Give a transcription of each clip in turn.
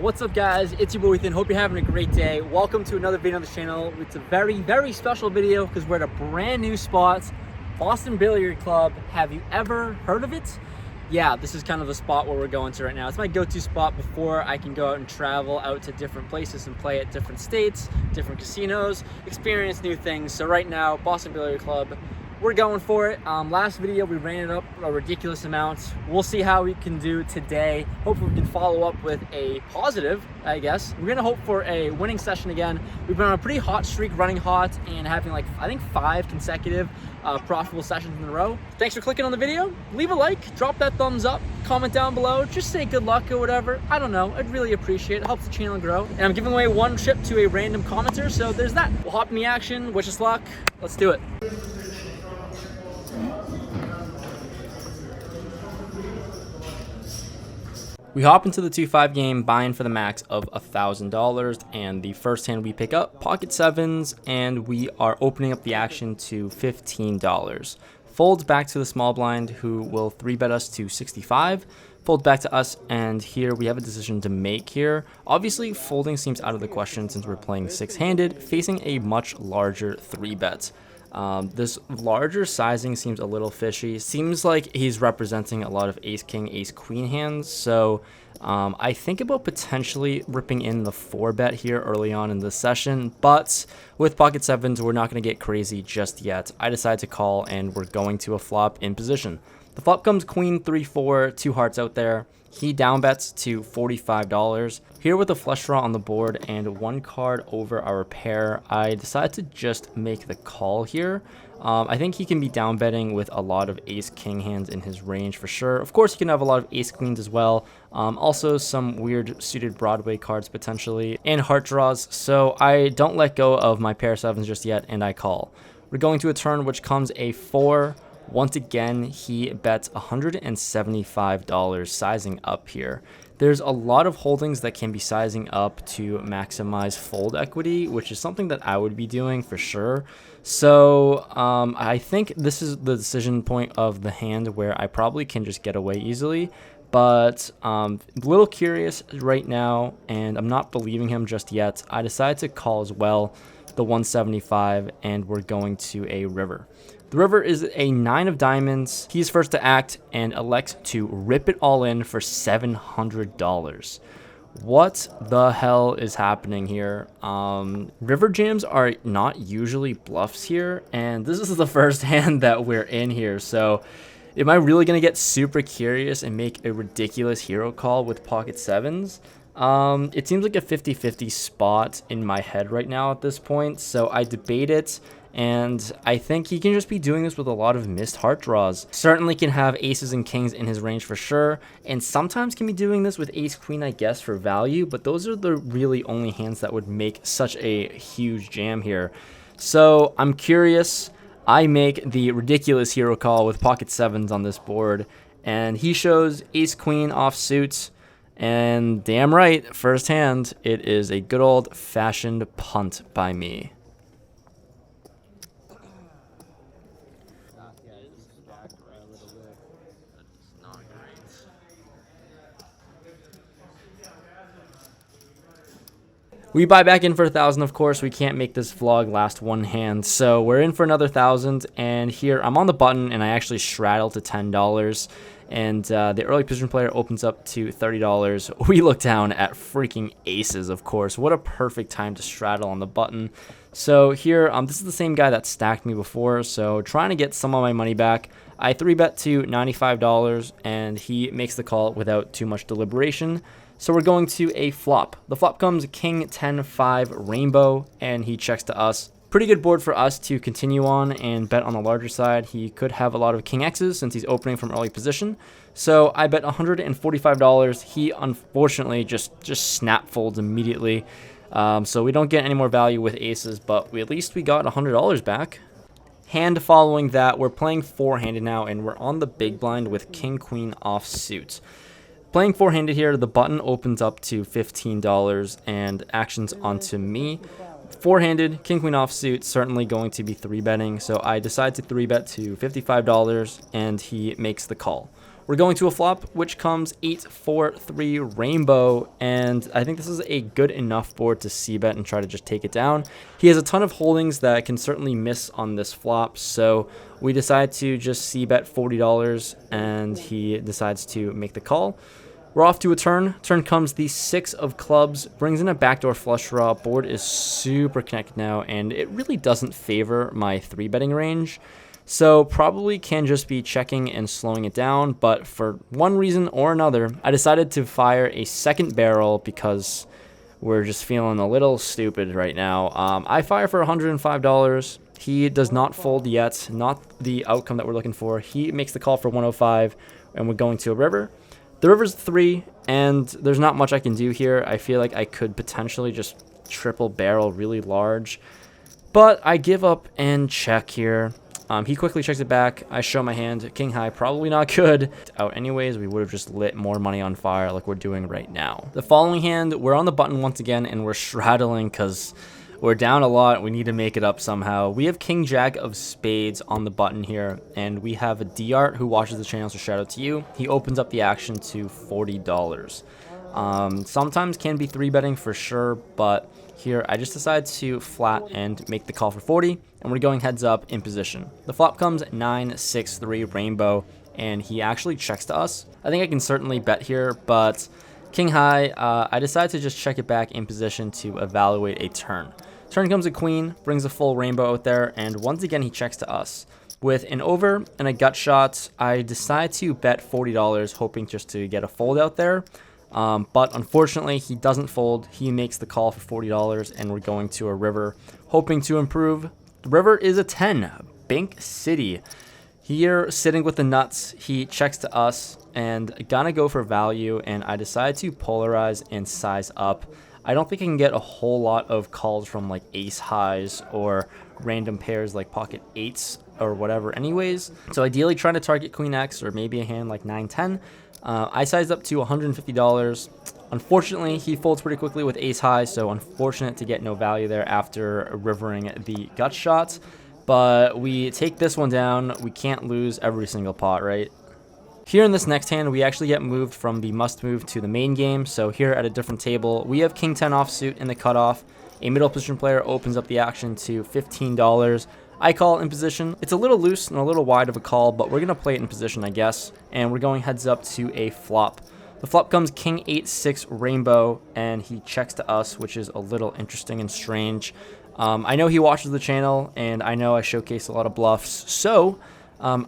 What's up, guys? It's your boy Ethan. Hope you're having a great day. Welcome to another video on the channel. It's a very special video because we're at a brand new spot, Boston Billiard Club. Have you ever heard of it? Yeah, this is kind of the spot where we're going to right now. It's my go-to spot before I can go out and travel out to different places and play at different states, different casinos, experience new things. So right now, Boston Billiard Club, we're going for it. Last video, we ran it up a ridiculous amount. We'll see how we can do today. Hopefully we can follow up with a positive, I guess. We're gonna hope for a winning session again. We've been on a pretty hot streak, running hot, and having like, I think 5 consecutive profitable sessions in a row. Thanks for clicking on the video. Leave a like, drop that thumbs up, comment down below, just say good luck or whatever. I don't know, I'd really appreciate it. It helps the channel grow. And I'm giving away 1 chip to a random commenter, so there's that. We'll hop in the action, wish us luck. Let's do it. We hop into the 2-5 game, buying for the max of $1,000, and the first hand we pick up, pocket sevens, and we are opening up the action to $15. Folds back to the small blind, who will 3-bet us to 65. Folds back to us, and here we have a decision to make here. Obviously, folding seems out of the question since we're playing 6-handed, facing a much larger 3-bet. This larger sizing seems a little fishy. Seems like he's representing a lot of ace-king, ace-queen hands, so I think about potentially ripping in the 4-bet here early on in the session, but with pocket sevens, we're not going to get crazy just yet. I decide to call, and we're going to a flop in position. The flop comes queen 3-4, 2 hearts out there. He down bets to $45. Here with a flush draw on the board and 1 card over our pair, I decide to just make the call here. I think he can be down betting with a lot of ace-king hands in his range for sure. Of course, he can have a lot of ace-queens as well. Also, some weird suited Broadway cards potentially, and heart draws. So I don't let go of my pair sevens just yet, and I call. We're going to a turn which comes a 4. Once again, he bets $175, sizing up here. There's a lot of holdings that can be sizing up to maximize fold equity, which is something that I would be doing for sure. So I think this is the decision point of the hand where I probably can just get away easily. But a little curious right now, and I'm not believing him just yet. I decide to call as well, the 175, and we're going to a river. The river is a 9 of diamonds. He's first to act and elects to rip it all in for $700. What the hell is happening here? River jams are not usually bluffs here, and this is the first hand that we're in here. So am I really going to get super curious and make a ridiculous hero call with pocket sevens? It seems like a 50-50 spot in my head right now at this point, so I debate it. And I think he can just be doing this with a lot of missed heart draws. Certainly can have aces and kings in his range for sure, and sometimes can be doing this with ace queen, I guess, for value, but those are the really only hands that would make such a huge jam here. So I'm curious. I make the ridiculous hero call with pocket sevens on this board, and he shows ace queen offsuit, and damn right, first hand, it is a good old fashioned punt by me. We buy back in for 1,000, of course. We can't make this vlog last one hand, so we're in for another 1,000. And here I'm on the button, and I actually straddle to $10. And the early position player opens up to $30. We look down at freaking aces, of course. What a perfect time to straddle on the button. So here, this is the same guy that stacked me before, so trying to get some of my money back. I 3-bet to $95, and he makes the call without too much deliberation. So we're going to a flop. The flop comes king 10-5 rainbow, and he checks to us. Pretty good board for us to continue on and bet on the larger side. He could have a lot of king X's since he's opening from early position. So I bet $145. He unfortunately just snap folds immediately. So we don't get any more value with aces, but at least we got $100 back. Hand following that, we're playing 4-handed now, and we're on the big blind with king queen offsuit. Playing 4-handed here, the button opens up to $15 and actions onto me. 4-handed, king queen offsuit, certainly going to be 3-betting, so I decide to 3-bet to $55 and he makes the call. We're going to a flop, which comes 8-4-3 rainbow, and I think this is a good enough board to c-bet and try to just take it down. He has a ton of holdings that can certainly miss on this flop, so we decide to just c-bet $40, and he decides to make the call. We're off to a turn. Turn comes the 6 of clubs, brings in a backdoor flush draw. Board is super connected now, and it really doesn't favor my 3-betting range. So probably can just be checking and slowing it down, but for one reason or another, I decided to fire a second barrel because we're just feeling a little stupid right now. I fire for $105. He does not fold yet, not the outcome that we're looking for. He makes the call for 105, and we're going to a river. The river's 3, and there's not much I can do here. I feel like I could potentially just triple barrel really large, but I give up and check here. He quickly checks it back. I show my hand. King high, probably not good. Out anyways, we would have just lit more money on fire like we're doing right now. The following hand, we're on the button once again, and we're straddling because we're down a lot. We need to make it up somehow. We have King Jack of spades on the button here, and we have a D-Art who watches the channel, so shout out to you. He opens up the action to $40. Sometimes can be 3-betting for sure, but here I just decide to flat and make the call for 40, and we're going heads up in position. The flop comes 9-6-3 rainbow, and he actually checks to us. I think I can certainly bet here, but king high, I decide to just check it back in position to evaluate a turn. Turn comes a queen, brings a full rainbow out there, and once again he checks to us. With an over and a gut shot, I decide to bet $40, hoping just to get a fold out there. But unfortunately, he doesn't fold. He makes the call for $40, and we're going to a river, hoping to improve. The river is a 10, Bank City. Here, sitting with the nuts, he checks to us, and gonna go for value, and I decide to polarize and size up. I don't think I can get a whole lot of calls from like ace highs or random pairs like pocket eights or whatever anyways. So ideally trying to target queen X or maybe a hand like 9-10. I sized up to $150. Unfortunately, he folds pretty quickly with ace high, so unfortunate to get no value there after rivering the gut shots. But we take this one down. We can't lose every single pot, right? Here in this next hand, we actually get moved from the must move to the main game. So here at a different table, we have king 10 offsuit in the cutoff. A middle position player opens up the action to $15. I call in position. It's a little loose and a little wide of a call, but we're going to play it in position, I guess. And we're going heads up to a flop. The flop comes king 8-6 rainbow, and he checks to us, which is a little interesting and strange. I know he watches the channel, and I know I showcase a lot of bluffs. So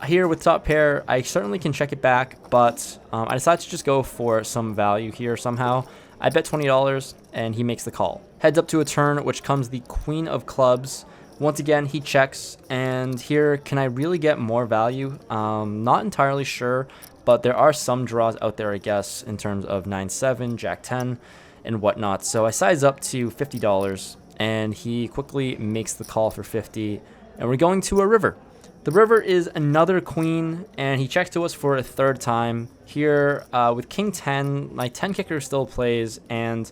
here with top pair, I certainly can check it back, but I decided to just go for some value here somehow. I bet $20, and he makes the call. Heads up to a turn, which comes the queen of clubs. Once again, he checks, and here, can I really get more value? Not entirely sure, but there are some draws out there, I guess, in terms of 9-7, jack 10, and whatnot. So I size up to $50, and he quickly makes the call for 50, and we're going to a river. The river is another queen, and he checks to us for a third time. Here, with king 10, my 10 kicker still plays, and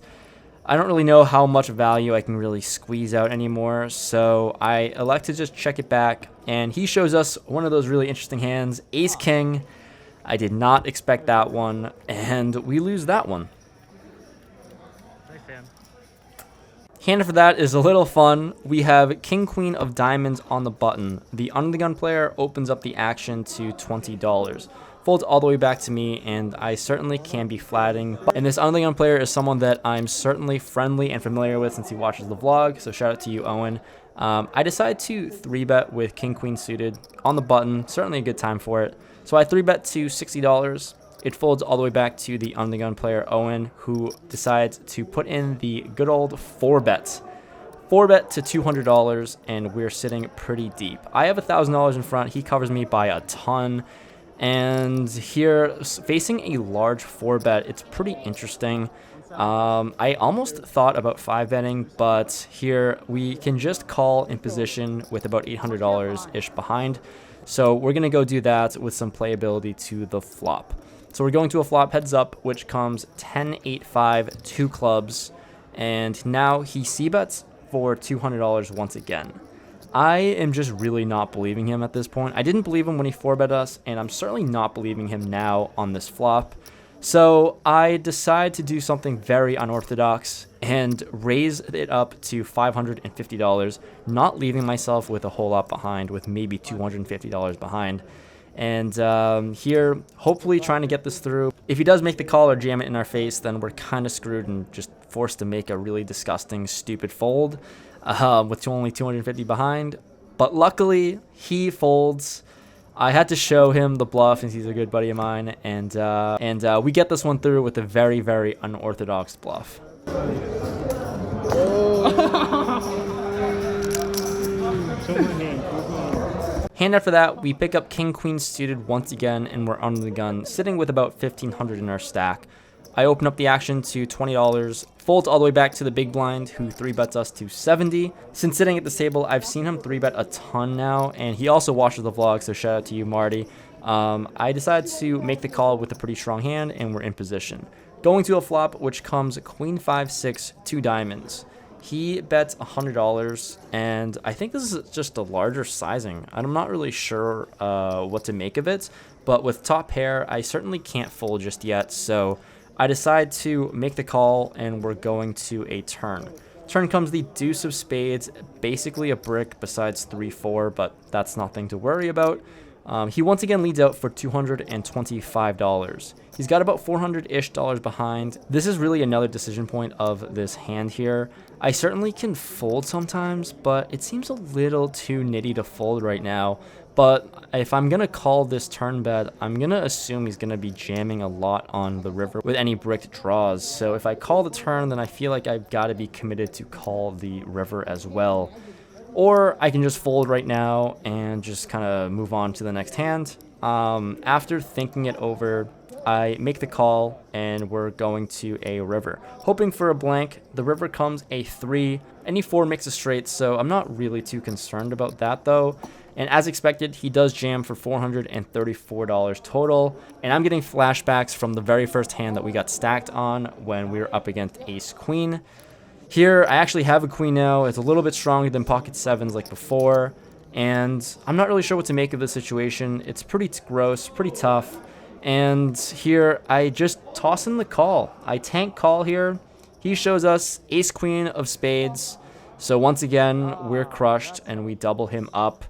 I don't really know how much value I can really squeeze out anymore, so I elect to just check it back, and he shows us one of those really interesting hands, ace king. I did not expect that one, and we lose that one. Hand for that is a little fun. We have king queen of diamonds on the button. The under the gun player opens up the action to $20. Folds all the way back to me, and I certainly can be flatting. And this under the gun player is someone that I'm certainly friendly and familiar with since he watches the vlog, so shout out to you, Owen. I decided to 3-bet with king queen suited on the button, certainly a good time for it. So I 3-bet to $60. It folds all the way back to the under the gun player, Owen, who decides to put in the good old 4-bet. 4-bet to $200, and we're sitting pretty deep. I have $1,000 in front. He covers me by a ton. And here, facing a large 4-bet, it's pretty interesting. I almost thought about 5-betting, but here we can just call in position with about $800-ish behind. So we're going to go do that with some playability to the flop. So we're going to a flop heads up, which comes 10-8-5, 2 clubs. And now he c-bets for $200 once again. I am just really not believing him at this point. I didn't believe him when he 4-bet us, and I'm certainly not believing him now on this flop. So I decide to do something very unorthodox and raise it up to $550, not leaving myself with a whole lot behind, with maybe $250 behind. And here, hopefully trying to get this through. If he does make the call or jam it in our face, then we're kind of screwed and just forced to make a really disgusting, stupid fold with only 250 behind. But luckily, he folds. I had to show him the bluff since he's a good buddy of mine, and we get this one through with a very, very unorthodox bluff. Hand after that, we pick up King Queen suited once again, and we're under the gun, sitting with about 1,500 in our stack. I open up the action to $20, folds all the way back to the big blind, who 3-bets us to 70. Since sitting at this table, I've seen him 3-bet a ton now, and he also watches the vlog, so shout out to you, Marty. I decided to make the call with a pretty strong hand, and we're in position. Going to a flop, which comes Queen 5-6, 2 diamonds. He bets $100, and I think this is just a larger sizing. I'm not really sure what to make of it, but with top pair, I certainly can't fold just yet, so I decide to make the call, and we're going to a turn. Turn comes the deuce of spades, basically a brick besides 3-4, but that's nothing to worry about. He once again leads out for $225. He's got about $400-ish behind. This is really another decision point of this hand here. I certainly can fold sometimes, but it seems a little too nitty to fold right now. But if I'm going to call this turn bet, I'm going to assume he's going to be jamming a lot on the river with any bricked draws. So if I call the turn, then I feel like I've got to be committed to call the river as well. Or I can just fold right now and just kind of move on to the next hand. After thinking it over, I make the call, and we're going to a river. Hoping for a blank, the river comes a 3. Any 4 makes a straight, so I'm not really too concerned about that though. And as expected, he does jam for $434 total. And I'm getting flashbacks from the very first hand that we got stacked on when we were up against Ace Queen. Here, I actually have a queen now. It's a little bit stronger than pocket 7s like before. And I'm not really sure what to make of this situation. It's pretty gross, pretty tough. And here, I just toss in the call. I tank call here. He shows us ace queen of spades. So once again, we're crushed and we double him up.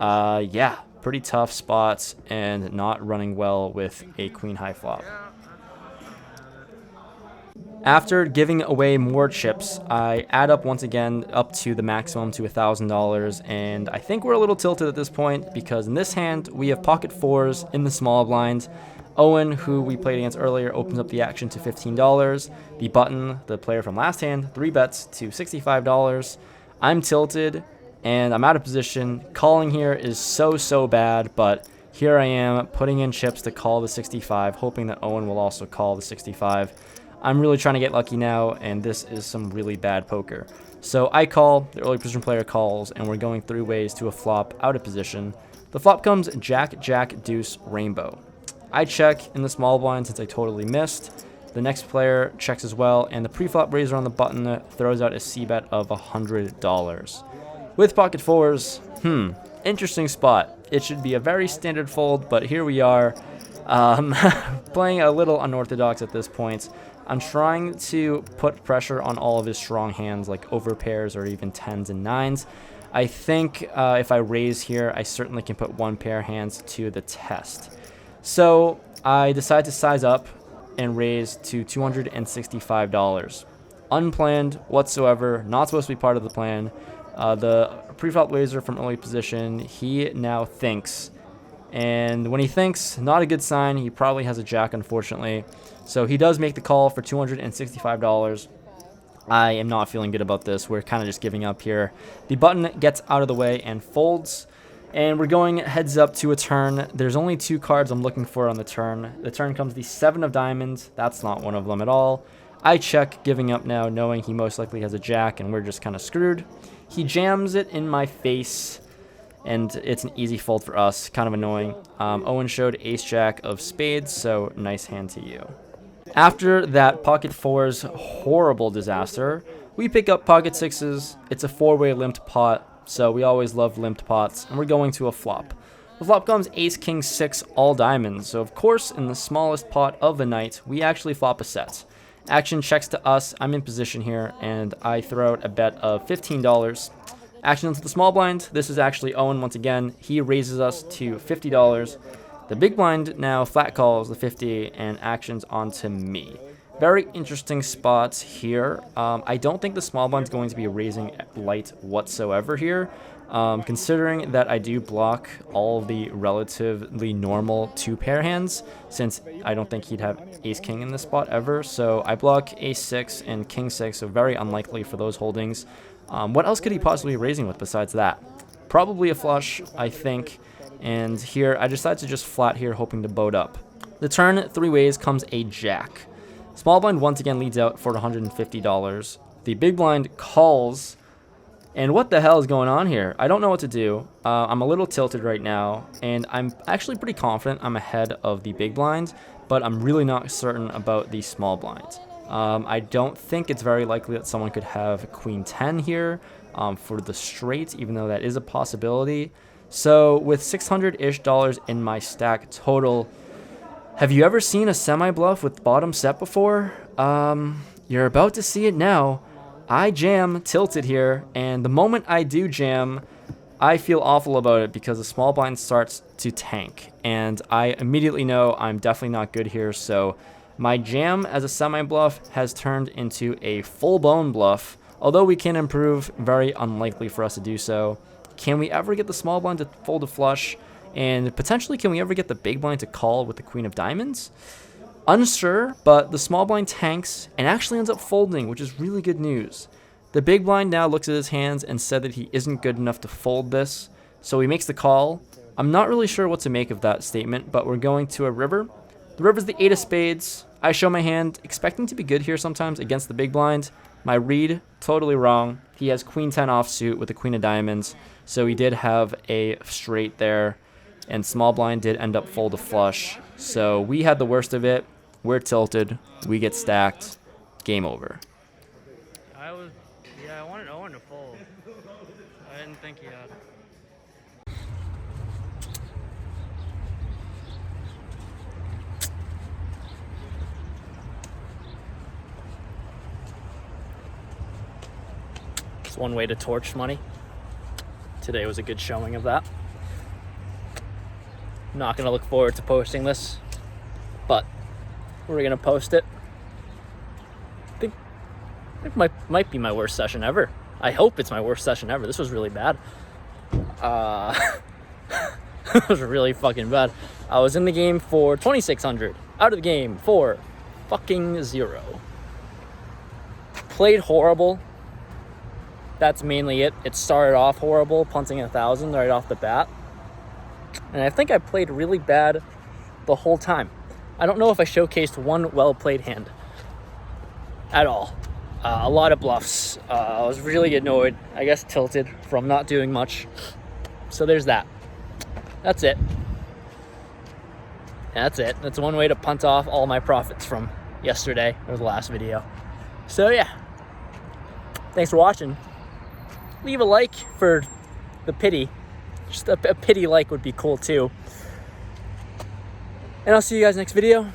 Yeah, pretty tough spots and not running well with a queen high flop. After giving away more chips, I add up once again up to the maximum to $1,000, and I think we're a little tilted at this point because in this hand we have pocket 4s in the small blind. Owen, who we played against earlier, opens up the action to $15. The button, the player from last hand, 3-bets to $65. I'm tilted and I'm out of position. Calling here is so bad, but here I am putting in chips to call the 65, hoping that Owen will also call the 65. I'm really trying to get lucky now, and this is some really bad poker. So I call, the early position player calls, and we're going 3 ways to a flop out of position. The flop comes Jack, Jack, Deuce, Rainbow. I check in the small blind since I totally missed. The next player checks as well, and the pre-flop raiser on the button throws out a C-bet of $100. With pocket 4s, interesting spot. It should be a very standard fold, but here we are, playing a little unorthodox at this point. I'm trying to put pressure on all of his strong hands, like over pairs or even 10s and 9s. I think if I raise here, I certainly can put 1 pair hands to the test. So I decide to size up and raise to $265. Unplanned whatsoever, not supposed to be part of the plan. The pre-flop raiser from early position, he now thinks. And when he thinks, not a good sign. He probably has a jack, unfortunately. So he does make the call for $265. I am not feeling good about this. We're kind of just giving up here. The button gets out of the way and folds. And we're going heads up to a turn. There's only 2 cards I'm looking for on the turn. The turn comes the 7 of diamonds. That's not one of them at all. I check, giving up now, knowing he most likely has a jack, and we're just kind of screwed. He jams it in my face, and it's an easy fold for us. Kind of annoying. Owen showed ace-jack of spades, so nice hand to you. After that pocket 4's horrible disaster, we pick up pocket 6s. It's a 4-way limped pot. So we always love limped pots, and we're going to a flop. The flop comes ace, king, 6, all diamonds. So of course, in the smallest pot of the night, we actually flop a set. Action checks to us. I'm in position here, and I throw out a bet of $15. Action into the small blind. This is actually Owen once again. He raises us to $50. The big blind now flat calls the 50 and actions onto me. Very interesting spots here. I don't think the small blind is going to be raising light whatsoever here. Considering that I do block all of the relatively normal 2-pair hands, since I don't think he'd have ace-king in this spot ever. So I block ace-6 and king-6, so very unlikely for those holdings. What else could he possibly be raising with besides that? Probably a flush, I think. And here, I decided to just flat here, hoping to boat up. The turn, 3 ways, comes a jack. Small blind once again leads out for $150. The big blind calls. And what the hell is going on here? I don't know what to do. I'm a little tilted right now, and I'm actually pretty confident I'm ahead of the big blind, but I'm really not certain about the small blind. I don't think it's very likely that someone could have queen 10 here for the straight, even though that is a possibility. So with $600-ish in my stack total, have you ever seen a semi-bluff with bottom set before? You're about to see it now. I jam tilted here, and the moment I do jam, I feel awful about it because the small blind starts to tank, and I immediately know I'm definitely not good here. So my jam as a semi-bluff has turned into a full-blown bluff. Although we can improve, very unlikely for us to do so. Can we ever get the small blind to fold a flush? And potentially, can we ever get the big blind to call with the queen of diamonds? Unsure, but the small blind tanks and actually ends up folding, which is really good news. The big blind now looks at his hands and said that he isn't good enough to fold this, so he makes the call. I'm not really sure what to make of that statement, but we're going to a river. The river's the 8 of spades. I show my hand, expecting to be good here sometimes against the big blind. My read, totally wrong. He has queen 10 offsuit with the queen of diamonds, so he did have a straight there, and small blind did end up fold a flush. So we had the worst of it. We're tilted. We get stacked. Game over. I wanted Owen to fold. I didn't think he had. It's one way to torch money. Today was a good showing of that. Not gonna look forward to posting this, but we're gonna post it. I think it might be my worst session ever. I hope it's my worst session ever. This was really bad. It was really fucking bad. I was in the game for 2,600. Out of the game for fucking 0. Played horrible. That's mainly it. It started off horrible, punting 1,000 right off the bat. And I think I played really bad the whole time. I don't know if I showcased one well-played hand at all. A lot of bluffs. I was really annoyed, I guess tilted from not doing much. So there's that. That's it. That's it. That's one way to punt off all my profits from yesterday or the last video. So yeah. Thanks for watching. Leave a like for the pity. Just a pity like would be cool too. And I'll see you guys next video.